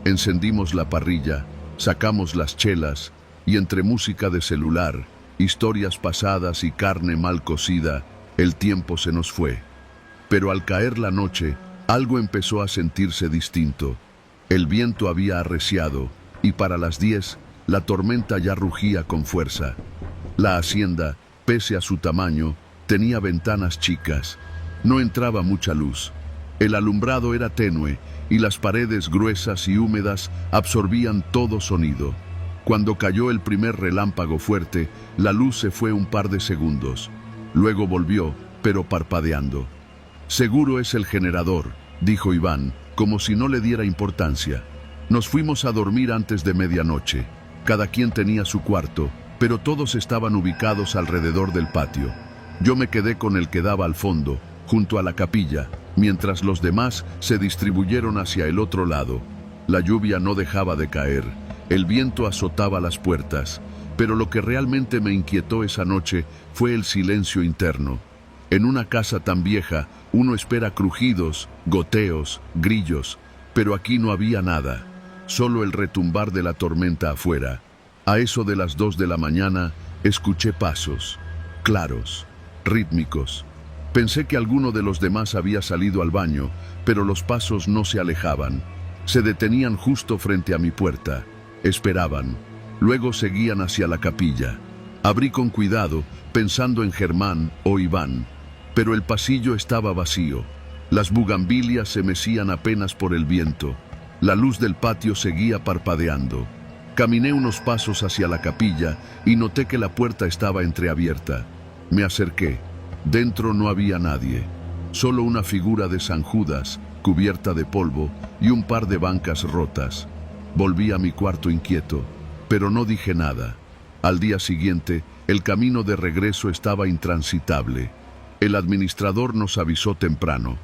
Encendimos la parrilla, sacamos las chelas y entre música de celular, historias pasadas y carne mal cocida, el tiempo se nos fue. Pero al caer la noche, algo empezó a sentirse distinto. El viento había arreciado y para las 10 La tormenta ya rugía con fuerza. La hacienda, pese a su tamaño, tenía ventanas chicas. No entraba mucha luz. El alumbrado era tenue y las paredes gruesas y húmedas absorbían todo sonido. Cuando cayó el primer relámpago fuerte, la luz se fue un par de segundos. Luego volvió, pero parpadeando. «Seguro es el generador», dijo Iván, como si no le diera importancia. Nos fuimos a dormir antes de medianoche. Cada quien tenía su cuarto, pero todos estaban ubicados alrededor del patio. Yo me quedé con el que daba al fondo, junto a la capilla, mientras los demás se distribuyeron hacia el otro lado. La lluvia no dejaba de caer. El viento azotaba las puertas, pero lo que realmente me inquietó esa noche fue el silencio interno. En una casa tan vieja, uno espera crujidos, goteos, grillos, pero aquí no había nada, solo el retumbar de la tormenta afuera. A eso de las 2 de la mañana, escuché pasos, claros, rítmicos. Pensé que alguno de los demás había salido al baño, pero los pasos no se alejaban. Se detenían justo frente a mi puerta. Esperaban. Luego seguían hacia la capilla. Abrí con cuidado, pensando en Germán o Iván, pero el pasillo estaba vacío. Las bugambilias se mecían apenas por el viento. La luz del patio seguía parpadeando. Caminé unos pasos hacia la capilla y noté que la puerta estaba entreabierta. Me acerqué. Dentro no había nadie. Solo una figura de San Judas, cubierta de polvo, y un par de bancas rotas. Volví a mi cuarto inquieto, pero no dije nada. Al día siguiente, el camino de regreso estaba intransitable. El administrador nos avisó temprano.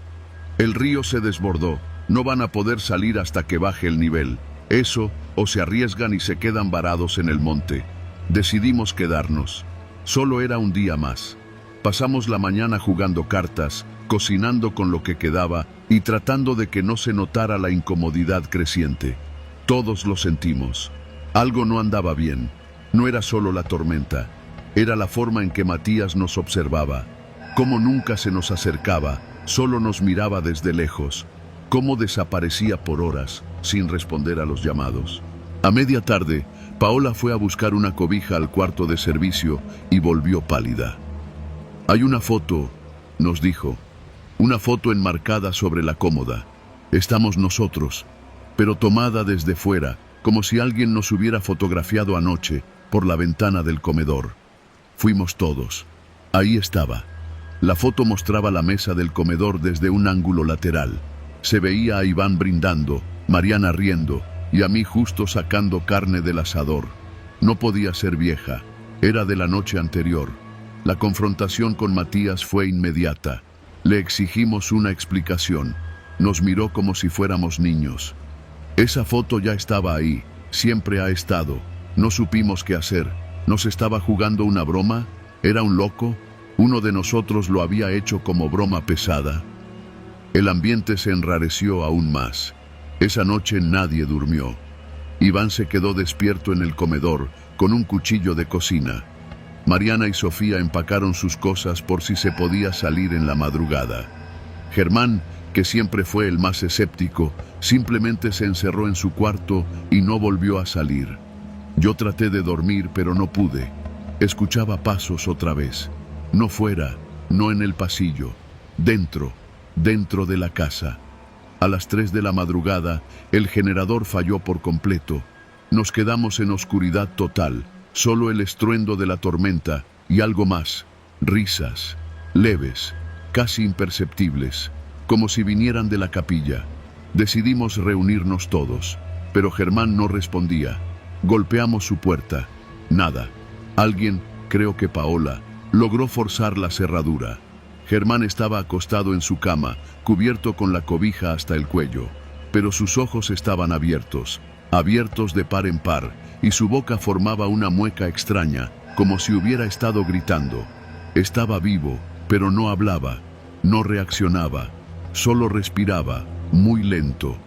El río se desbordó, no van a poder salir hasta que baje el nivel. Eso, o se arriesgan y se quedan varados en el monte. Decidimos quedarnos. Solo era un día más. Pasamos la mañana jugando cartas, cocinando con lo que quedaba y tratando de que no se notara la incomodidad creciente. Todos lo sentimos. Algo no andaba bien. No era solo la tormenta. Era la forma en que Matías nos observaba. Cómo nunca se nos acercaba, solo nos miraba desde lejos. Cómo desaparecía por horas, sin responder a los llamados. A media tarde, Paola fue a buscar una cobija al cuarto de servicio y volvió pálida. «Hay una foto», nos dijo. «Una foto enmarcada sobre la cómoda. Estamos nosotros, pero tomada desde fuera, como si alguien nos hubiera fotografiado anoche por la ventana del comedor. Fuimos todos. Ahí estaba. La foto mostraba la mesa del comedor desde un ángulo lateral. Se veía a Iván brindando, Mariana riendo y a mí justo sacando carne del asador. No podía ser vieja. Era de la noche anterior. La confrontación con Matías fue inmediata. Le exigimos una explicación. Nos miró como si fuéramos niños. Esa foto ya estaba ahí, siempre ha estado. No supimos qué hacer. ¿Nos estaba jugando una broma? ¿Era un loco? ¿Uno de nosotros lo había hecho como broma pesada? El ambiente se enrareció aún más. Esa noche nadie durmió. Iván se quedó despierto en el comedor, con un cuchillo de cocina. Mariana y Sofía empacaron sus cosas por si se podía salir en la madrugada. Germán, que siempre fue el más escéptico, simplemente se encerró en su cuarto y no volvió a salir. Yo traté de dormir, pero no pude. Escuchaba pasos otra vez. No fuera, no en el pasillo, dentro de la casa. A las 3 de la madrugada, el generador falló por completo. Nos quedamos en oscuridad total, solo el estruendo de la tormenta y algo más, risas, leves, casi imperceptibles, como si vinieran de la capilla. Decidimos reunirnos todos, pero Germán no respondía. Golpeamos su puerta. Nada. Alguien, creo que Paola, logró forzar la cerradura. Germán estaba acostado en su cama, cubierto con la cobija hasta el cuello, pero sus ojos estaban abiertos de par en par, y su boca formaba una mueca extraña, como si hubiera estado gritando. Estaba vivo, pero no hablaba, no reaccionaba, solo respiraba, muy lento.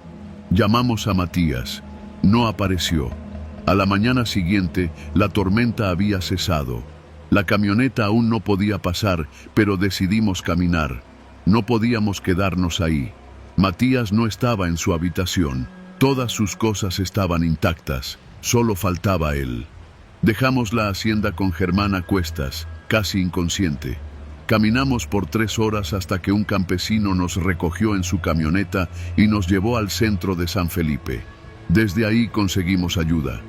Llamamos a Matías. No apareció. A la mañana siguiente, la tormenta había cesado. La camioneta aún no podía pasar, pero decidimos caminar. No podíamos quedarnos ahí. Matías no estaba en su habitación. Todas sus cosas estaban intactas. Solo faltaba él. Dejamos la hacienda con Germán a cuestas, casi inconsciente. Caminamos por 3 horas hasta que un campesino nos recogió en su camioneta y nos llevó al centro de San Felipe. Desde ahí conseguimos ayuda.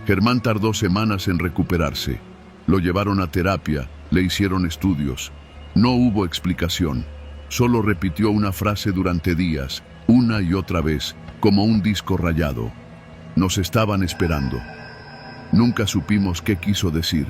Germán tardó semanas en recuperarse. Lo llevaron a terapia, le hicieron estudios. No hubo explicación. Solo repitió una frase durante días, una y otra vez, como un disco rayado. Nos estaban esperando. Nunca supimos qué quiso decir,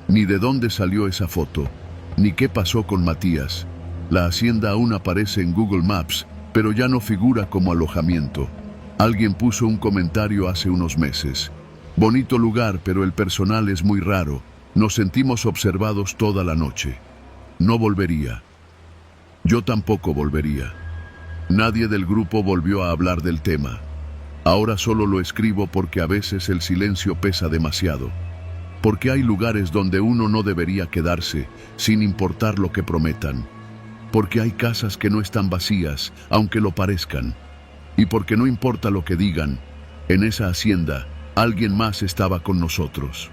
ni de dónde salió esa foto, ni qué pasó con Matías. La hacienda aún aparece en Google Maps, pero ya no figura como alojamiento. Alguien puso un comentario hace unos meses. Bonito lugar, pero el personal es muy raro. Nos sentimos observados toda la noche. No volvería. Yo tampoco volvería. Nadie del grupo volvió a hablar del tema. Ahora solo lo escribo porque a veces el silencio pesa demasiado. Porque hay lugares donde uno no debería quedarse, sin importar lo que prometan. Porque hay casas que no están vacías, aunque lo parezcan. Y porque no importa lo que digan, en esa hacienda, alguien más estaba con nosotros.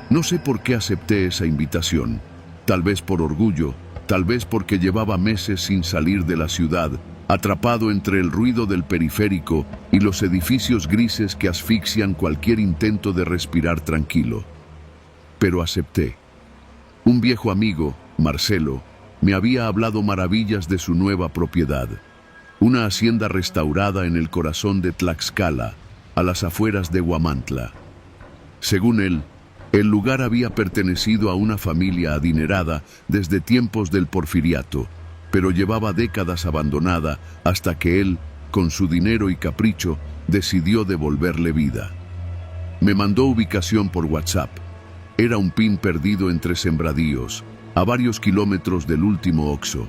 No sé por qué acepté esa invitación. Tal vez por orgullo, tal vez porque llevaba meses sin salir de la ciudad, atrapado entre el ruido del periférico y los edificios grises que asfixian cualquier intento de respirar tranquilo. Pero acepté. Un viejo amigo, Marcelo, me había hablado maravillas de su nueva propiedad. Una hacienda restaurada en el corazón de Tlaxcala, a las afueras de Huamantla. Según él, el lugar había pertenecido a una familia adinerada desde tiempos del Porfiriato, pero llevaba décadas abandonada hasta que él, con su dinero y capricho, decidió devolverle vida. Me mandó ubicación por WhatsApp. Era un pin perdido entre sembradíos, a varios kilómetros del último Oxxo.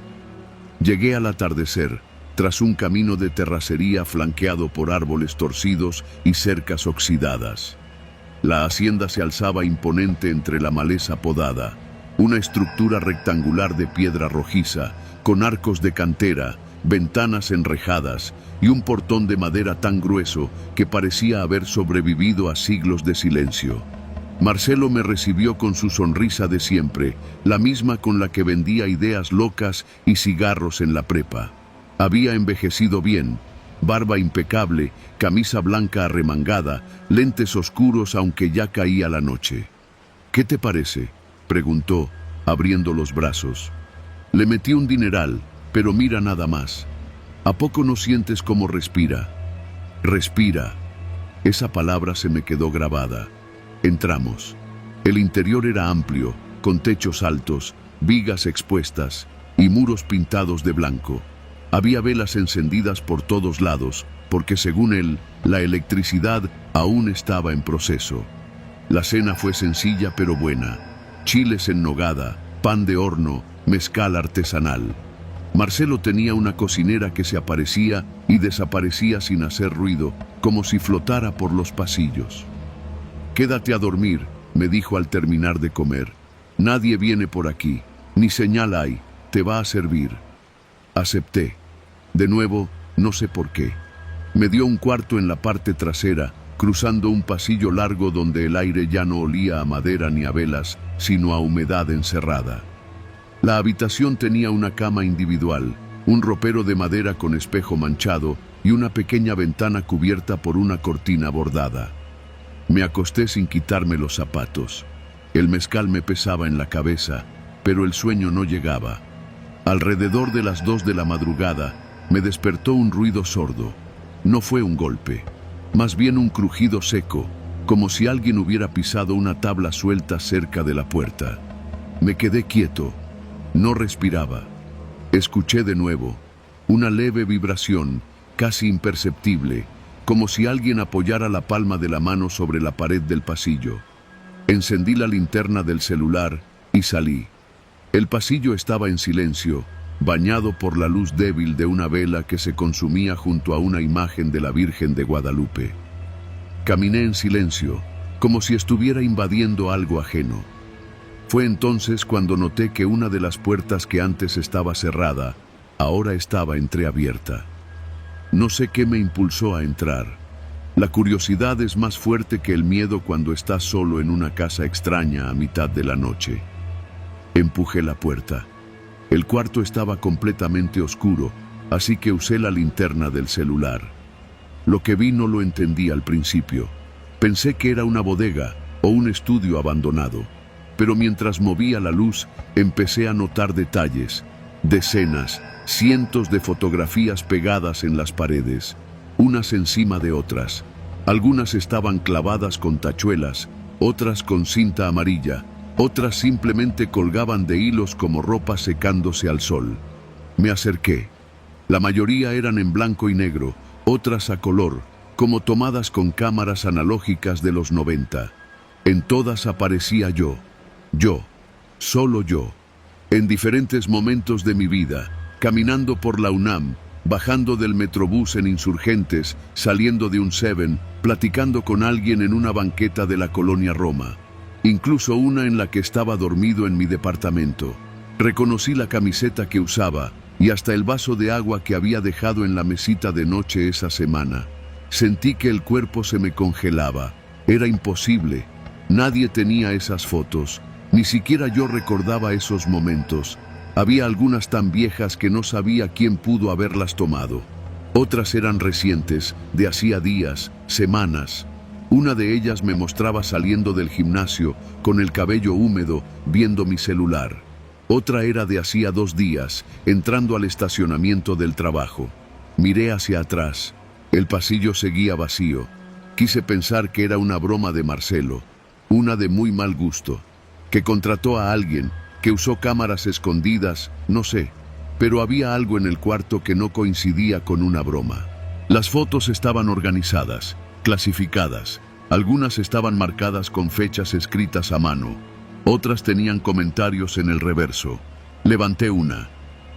Llegué al atardecer, tras un camino de terracería flanqueado por árboles torcidos y cercas oxidadas. La hacienda se alzaba imponente entre la maleza podada, una estructura rectangular de piedra rojiza, con arcos de cantera, ventanas enrejadas y un portón de madera tan grueso que parecía haber sobrevivido a siglos de silencio. Marcelo me recibió con su sonrisa de siempre, la misma con la que vendía ideas locas y cigarros en la prepa. Había envejecido bien, barba impecable, camisa blanca arremangada, lentes oscuros aunque ya caía la noche. «¿Qué te parece?», preguntó, abriendo los brazos. Le metí un dineral, pero mira nada más. ¿A poco no sientes cómo respira? Respira. Esa palabra se me quedó grabada. Entramos. El interior era amplio, con techos altos, vigas expuestas y muros pintados de blanco. Había velas encendidas por todos lados, porque según él, la electricidad aún estaba en proceso. La cena fue sencilla pero buena. Chiles en nogada, pan de horno, mezcal artesanal. Marcelo tenía una cocinera que se aparecía y desaparecía sin hacer ruido, como si flotara por los pasillos. «Quédate a dormir», me dijo al terminar de comer. «Nadie viene por aquí, ni señal hay, te va a servir». Acepté. De nuevo, no sé por qué. Me dio un cuarto en la parte trasera, cruzando un pasillo largo donde el aire ya no olía a madera ni a velas, sino a humedad encerrada. La habitación tenía una cama individual, un ropero de madera con espejo manchado y una pequeña ventana cubierta por una cortina bordada. Me acosté sin quitarme los zapatos. El mezcal me pesaba en la cabeza, pero el sueño no llegaba. Alrededor de las 2 de la madrugada, me despertó un ruido sordo. No fue un golpe, más bien un crujido seco, como si alguien hubiera pisado una tabla suelta cerca de la puerta. Me quedé quieto. No respiraba. Escuché de nuevo, una leve vibración, casi imperceptible, como si alguien apoyara la palma de la mano sobre la pared del pasillo. Encendí la linterna del celular y salí. El pasillo estaba en silencio, bañado por la luz débil de una vela que se consumía junto a una imagen de la Virgen de Guadalupe. Caminé en silencio, como si estuviera invadiendo algo ajeno. Fue entonces cuando noté que una de las puertas que antes estaba cerrada, ahora estaba entreabierta. No sé qué me impulsó a entrar. La curiosidad es más fuerte que el miedo cuando estás solo en una casa extraña a mitad de la noche. Empujé la puerta. El cuarto estaba completamente oscuro, así que usé la linterna del celular. Lo que vi no lo entendí al principio. Pensé que era una bodega o un estudio abandonado, pero mientras movía la luz empecé a notar detalles, decenas, cientos de fotografías pegadas en las paredes, unas encima de otras. Algunas estaban clavadas con tachuelas, otras con cinta amarilla, otras simplemente colgaban de hilos como ropa secándose al sol. Me acerqué. La mayoría eran en blanco y negro, otras a color, como tomadas con cámaras analógicas de los 90. En todas aparecía yo, solo yo, en diferentes momentos de mi vida, caminando por la UNAM, bajando del Metrobús en Insurgentes, saliendo de un 7, platicando con alguien en una banqueta de la colonia Roma, incluso una en la que estaba dormido en mi departamento. Reconocí la camiseta que usaba y hasta el vaso de agua que había dejado en la mesita de noche esa semana. Sentí que el cuerpo se me congelaba. Era imposible. Nadie tenía esas fotos. Ni siquiera yo recordaba esos momentos. Había algunas tan viejas que no sabía quién pudo haberlas tomado. Otras eran recientes, de hacía días, semanas. Una de ellas me mostraba saliendo del gimnasio, con el cabello húmedo, viendo mi celular. Otra era de hacía 2 días, entrando al estacionamiento del trabajo. Miré hacia atrás. El pasillo seguía vacío. Quise pensar que era una broma de Marcelo, una de muy mal gusto, que contrató a alguien, que usó cámaras escondidas, no sé, pero había algo en el cuarto que no coincidía con una broma. Las fotos estaban organizadas, clasificadas. Algunas estaban marcadas con fechas escritas a mano. Otras tenían comentarios en el reverso. Levanté una.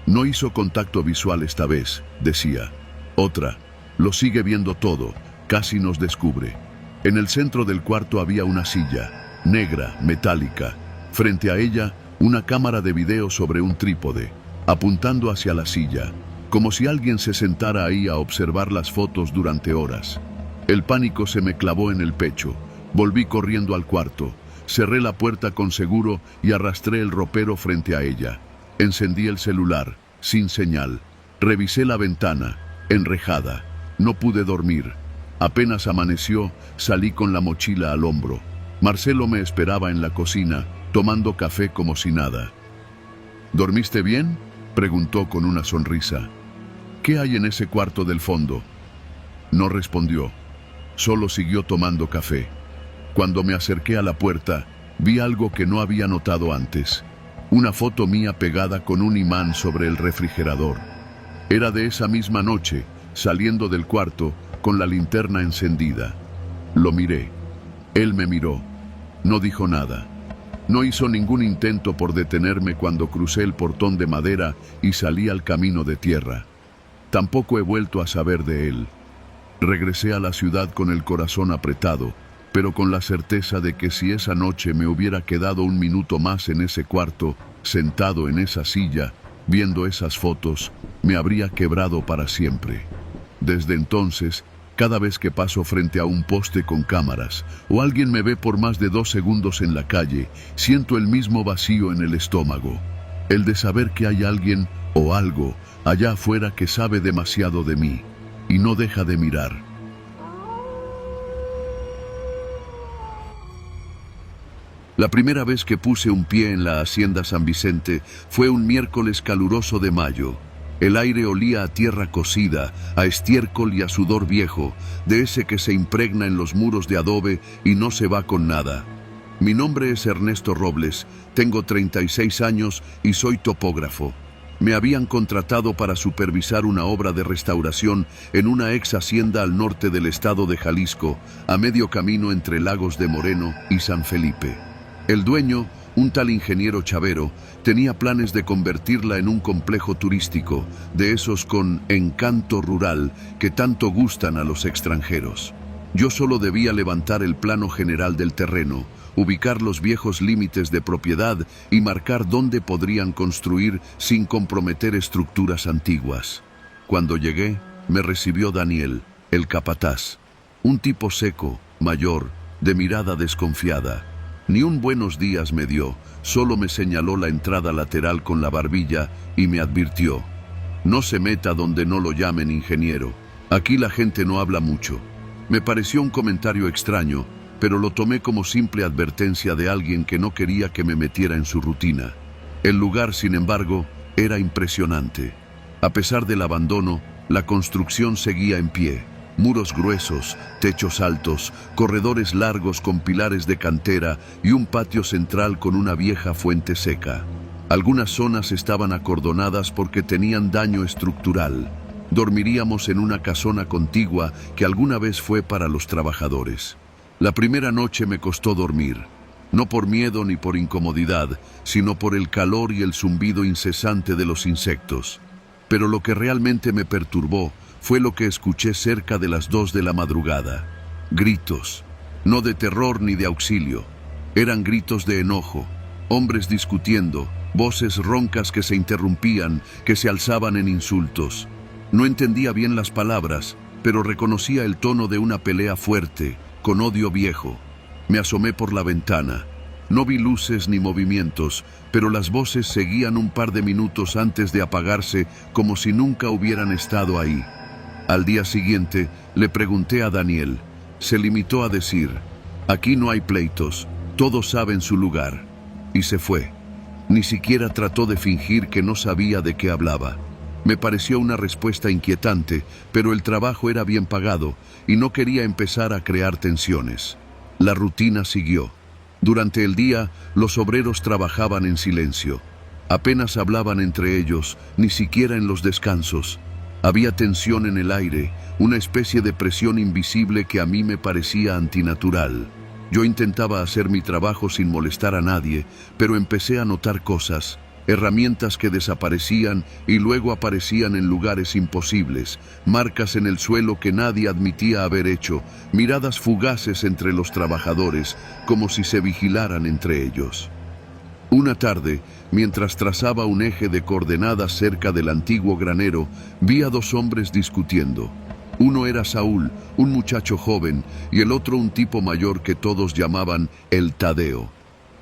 No hizo contacto visual esta vez, decía. Otra. Lo sigue viendo todo. Casi nos descubre. En el centro del cuarto había una silla, negra, metálica. Frente a ella, una cámara de video sobre un trípode, apuntando hacia la silla, como si alguien se sentara ahí a observar las fotos durante horas. El pánico se me clavó en el pecho. Volví corriendo al cuarto. Cerré la puerta con seguro y arrastré el ropero frente a ella. Encendí el celular, sin señal. Revisé la ventana, enrejada. No pude dormir. Apenas amaneció, salí con la mochila al hombro. Marcelo me esperaba en la cocina, tomando café como si nada. ¿Dormiste bien?, preguntó con una sonrisa. ¿Qué hay en ese cuarto del fondo? No respondió. Solo siguió tomando café. Cuando me acerqué a la puerta, vi algo que no había notado antes. Una foto mía pegada con un imán sobre el refrigerador. Era de esa misma noche, saliendo del cuarto, con la linterna encendida. Lo miré. Él me miró. No dijo nada. No hizo ningún intento por detenerme cuando crucé el portón de madera y salí al camino de tierra. Tampoco he vuelto a saber de él. Regresé a la ciudad con el corazón apretado, pero con la certeza de que si esa noche me hubiera quedado un minuto más en ese cuarto, sentado en esa silla, viendo esas fotos, me habría quebrado para siempre. Desde entonces, cada vez que paso frente a un poste con cámaras, o alguien me ve por más de 2 segundos en la calle, siento el mismo vacío en el estómago. El de saber que hay alguien o algo allá afuera que sabe demasiado de mí, y no deja de mirar. La primera vez que puse un pie en la Hacienda San Vicente fue un miércoles caluroso de mayo. El aire olía a tierra cocida, a estiércol y a sudor viejo, de ese que se impregna en los muros de adobe y no se va con nada. Mi nombre es Ernesto Robles, tengo 36 años y soy topógrafo. Me habían contratado para supervisar una obra de restauración en una ex hacienda al norte del estado de Jalisco, a medio camino entre Lagos de Moreno y San Felipe. El dueño, un tal ingeniero Chavero, tenía planes de convertirla en un complejo turístico, de esos con encanto rural que tanto gustan a los extranjeros. Yo solo debía levantar el plano general del terreno, ubicar los viejos límites de propiedad y marcar dónde podrían construir sin comprometer estructuras antiguas. Cuando llegué, Me recibió Daniel, el capataz. Un tipo seco, mayor, de mirada desconfiada. Ni un buenos días me dio, solo me señaló la entrada lateral con la barbilla y me advirtió: no se meta donde no lo llamen ingeniero. Aquí la gente no habla mucho. Me pareció un comentario extraño, pero lo tomé como simple advertencia de alguien que no quería que me metiera en su rutina. El lugar, sin embargo, era impresionante. A pesar del abandono, la construcción seguía en pie. Muros gruesos, techos altos, corredores largos con pilares de cantera y un patio central con una vieja fuente seca. Algunas zonas estaban acordonadas porque tenían daño estructural. Dormiríamos en una casona contigua que alguna vez fue para los trabajadores. La primera noche me costó dormir, no por miedo ni por incomodidad, sino por el calor y el zumbido incesante de los insectos. Pero lo que realmente me perturbó fue lo que escuché cerca de las 2 de la madrugada. Gritos, no de terror ni de auxilio. Eran gritos de enojo, hombres discutiendo, voces roncas que se interrumpían, que se alzaban en insultos. No entendía bien las palabras, pero reconocía el tono de una pelea fuerte, con odio viejo. Me asomé por la ventana. No vi luces ni movimientos, pero las voces seguían un par de minutos antes de apagarse, como si nunca hubieran estado ahí. Al día siguiente, le pregunté a Daniel. Se limitó a decir: aquí no hay pleitos, todos saben su lugar. Y se fue. Ni siquiera trató de fingir que no sabía de qué hablaba. Me pareció una respuesta inquietante, pero el trabajo era bien pagado y no quería empezar a crear tensiones. La rutina siguió. Durante el día, los obreros trabajaban en silencio. Apenas hablaban entre ellos, ni siquiera en los descansos. Había tensión en el aire, una especie de presión invisible que a mí me parecía antinatural. Yo intentaba hacer mi trabajo sin molestar a nadie, pero empecé a notar cosas. Herramientas que desaparecían y luego aparecían en lugares imposibles, marcas en el suelo que nadie admitía haber hecho, miradas fugaces entre los trabajadores, como si se vigilaran entre ellos. Una tarde, mientras trazaba un eje de coordenadas cerca del antiguo granero, vi a 2 hombres discutiendo. Uno era Saúl, un muchacho joven, y el otro un tipo mayor que todos llamaban el Tadeo.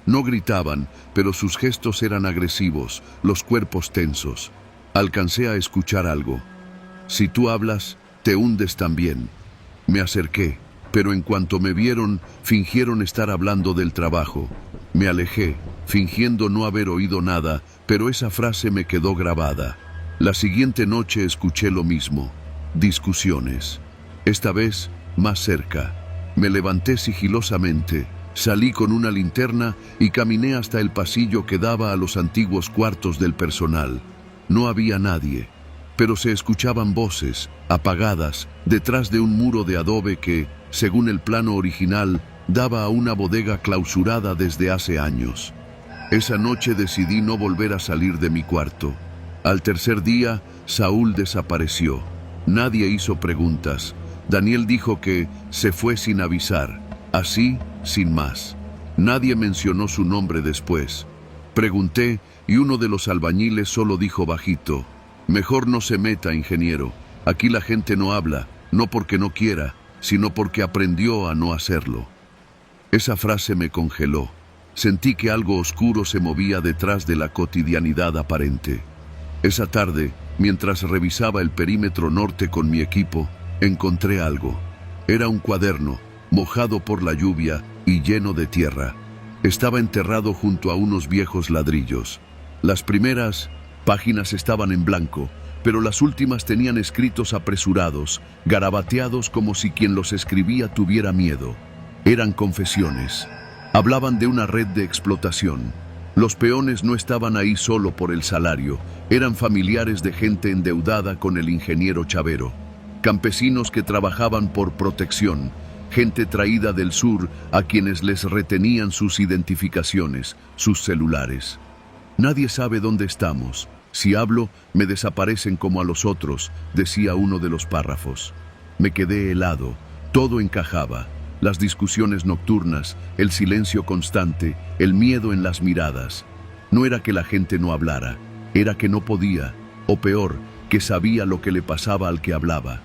No gritaban, pero sus gestos eran agresivos, los cuerpos tensos. Alcancé a escuchar algo. Si tú hablas, te hundes también. Me acerqué, pero en cuanto me vieron, fingieron estar hablando del trabajo. Me alejé, fingiendo no haber oído nada, pero esa frase me quedó grabada. La siguiente noche escuché lo mismo. Discusiones. Esta vez, más cerca. Me levanté sigilosamente. Salí con una linterna y caminé hasta el pasillo que daba a los antiguos cuartos del personal. No había nadie, pero se escuchaban voces, apagadas, detrás de un muro de adobe que, según el plano original, daba a una bodega clausurada desde hace años. Esa noche decidí no volver a salir de mi cuarto. Al tercer día, Saúl desapareció. Nadie hizo preguntas. Daniel dijo que se fue sin avisar. Así, sin más. Nadie mencionó su nombre después. Pregunté y uno de los albañiles solo dijo bajito: mejor no se meta, ingeniero. Aquí la gente no habla, no porque no quiera, sino porque aprendió a no hacerlo. Esa frase me congeló. Sentí que algo oscuro se movía detrás de la cotidianidad aparente. Esa tarde, mientras revisaba el perímetro norte con mi equipo, encontré algo. Era un cuaderno, mojado por la lluvia y lleno de tierra. Estaba enterrado junto a unos viejos ladrillos. Las primeras páginas estaban en blanco, pero las últimas tenían escritos apresurados, garabateados como si quien los escribía tuviera miedo. Eran confesiones. Hablaban de una red de explotación. Los peones no estaban ahí solo por el salario, eran familiares de gente endeudada con el ingeniero Chavero. Campesinos que trabajaban por protección, gente traída del sur a quienes les retenían sus identificaciones, sus celulares. Nadie sabe dónde estamos. Si hablo, me desaparecen como a los otros, decía uno de los párrafos. Me quedé helado, todo encajaba. Las discusiones nocturnas, el silencio constante, el miedo en las miradas. No era que la gente no hablara, era que no podía, o peor, que sabía lo que le pasaba al que hablaba.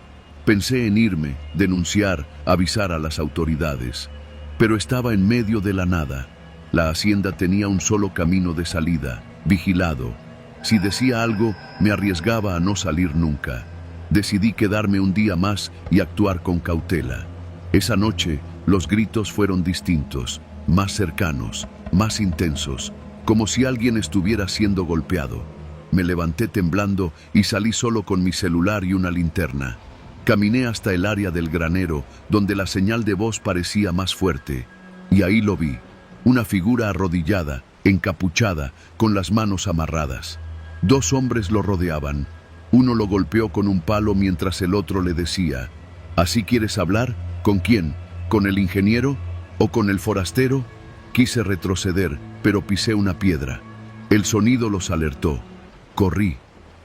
Pensé en irme, denunciar, avisar a las autoridades, pero estaba en medio de la nada. La hacienda tenía un solo camino de salida, vigilado. Si decía algo, me arriesgaba a no salir nunca. Decidí quedarme un día más y actuar con cautela. Esa noche, los gritos fueron distintos, más cercanos, más intensos, como si alguien estuviera siendo golpeado. Me levanté temblando y salí solo con mi celular y una linterna. Caminé hasta el área del granero, donde la señal de voz parecía más fuerte, y ahí lo vi, una figura arrodillada, encapuchada, con las manos amarradas. 2 hombres lo rodeaban. Uno lo golpeó con un palo mientras el otro le decía: ¿así quieres hablar? ¿Con quién? ¿Con el ingeniero? ¿O con el forastero? Quise retroceder, pero pisé una piedra. El sonido los alertó.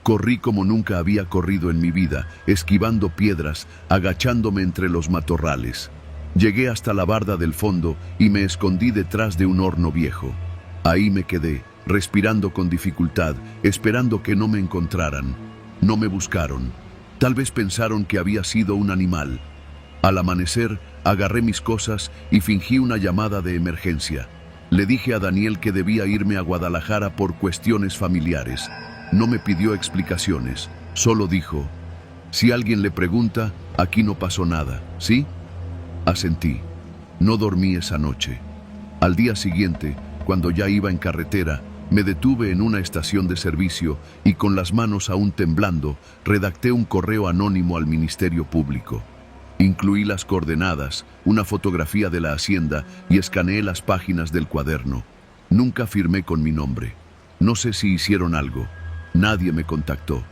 Corrí como nunca había corrido en mi vida, esquivando piedras, agachándome entre los matorrales. Llegué hasta la barda del fondo y me escondí detrás de un horno viejo. Ahí me quedé, respirando con dificultad, esperando que no me encontraran. No me buscaron. Tal vez pensaron que había sido un animal. Al amanecer, agarré mis cosas y fingí una llamada de emergencia. Le dije a Daniel que debía irme a Guadalajara por cuestiones familiares. No me pidió explicaciones, solo dijo: si alguien le pregunta, aquí no pasó nada, ¿sí? Asentí. No dormí esa noche. Al día siguiente, cuando ya iba en carretera, me detuve en una estación de servicio y con las manos aún temblando, redacté un correo anónimo al Ministerio Público. Incluí las coordenadas, una fotografía de la hacienda y escaneé las páginas del cuaderno. Nunca firmé con mi nombre. No sé si hicieron algo. Nadie me contactó,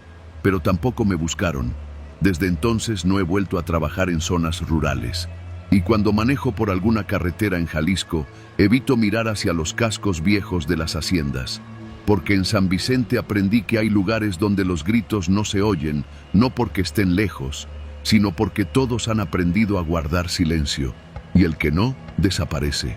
pero tampoco me buscaron. Desde entonces no he vuelto a trabajar en zonas rurales. Y cuando manejo por alguna carretera en Jalisco, evito mirar hacia los cascos viejos de las haciendas. Porque en San Vicente aprendí que hay lugares donde los gritos no se oyen, no porque estén lejos, sino porque todos han aprendido a guardar silencio, y el que no, desaparece.